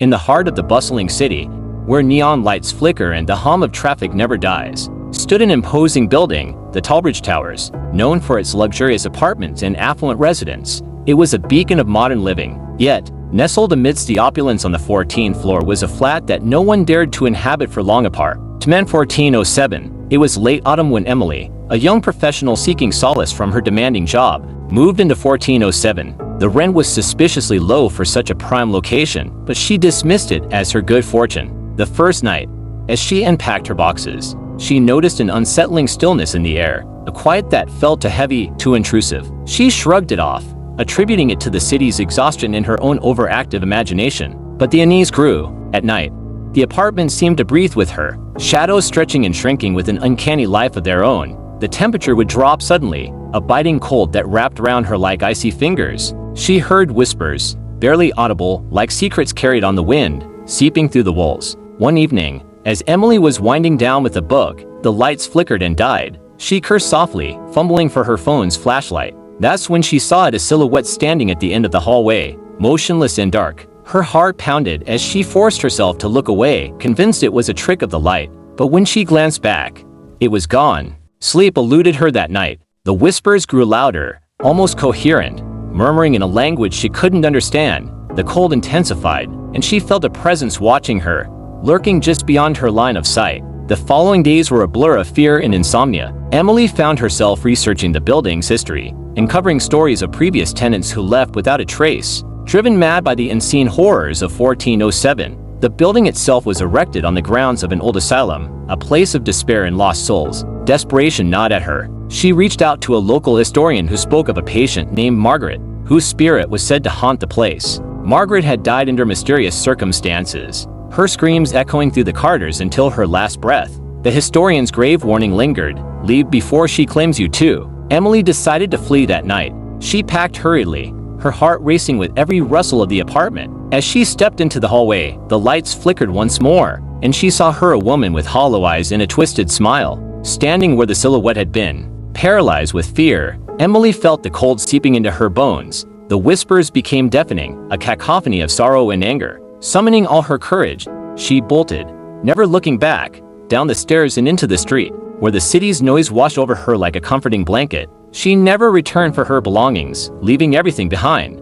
in the heart of the bustling city, where neon lights flicker and the hum of traffic never dies, stood an imposing building, the Tallbridge Towers. Known for its luxurious apartments and affluent residents, it was a beacon of modern living. Yet, nestled amidst the opulence on the 14th floor was a flat that no one dared to inhabit for long. Apart to Man 1407, it was late autumn when Emily, a young professional seeking solace from her demanding job, moved into 1407. The rent was suspiciously low for such a prime location, but she dismissed it as her good fortune. The first night, as she unpacked her boxes, she noticed an unsettling stillness in the air, a quiet that felt too heavy, too intrusive. She shrugged it off, attributing it to the city's exhaustion and her own overactive imagination. But the unease grew. At night, the apartment seemed to breathe with her, shadows stretching and shrinking with an uncanny life of their own. The temperature would drop suddenly, a biting cold that wrapped around her like icy fingers. She heard whispers, barely audible, like secrets carried on the wind, seeping through the walls. One evening, as Emily was winding down with a book, the lights flickered and died. She cursed softly, fumbling for her phone's flashlight. That's when she saw it, a silhouette standing at the end of the hallway, motionless and dark. Her heart pounded as she forced herself to look away, convinced it was a trick of the light. But when she glanced back, it was gone. Sleep eluded her that night. The whispers grew louder, almost coherent, murmuring in a language she couldn't understand. The cold intensified, and she felt a presence watching her, lurking just beyond her line of sight. The following days were a blur of fear and insomnia. Emily found herself researching the building's history, uncovering stories of previous tenants who left without a trace. Driven mad by the unseen horrors of 1407, the building itself was erected on the grounds of an old asylum, a place of despair and lost souls. Desperation gnawed at her. She reached out to a local historian who spoke of a patient named Margaret, whose spirit was said to haunt the place. Margaret had died under mysterious circumstances, her screams echoing through the corridors until her last breath. The historian's grave warning lingered, "Leave before she claims you too." Emily decided to flee that night. She packed hurriedly, her heart racing with every rustle of the apartment. As she stepped into the hallway, the lights flickered once more, and she saw her, a woman with hollow eyes and a twisted smile, standing where the silhouette had been. Paralyzed with fear, Emily felt the cold seeping into her bones. The whispers became deafening, a cacophony of sorrow and anger. Summoning all her courage, she bolted, never looking back, down the stairs and into the street, where the city's noise washed over her like a comforting blanket. She never returned for her belongings, leaving everything behind.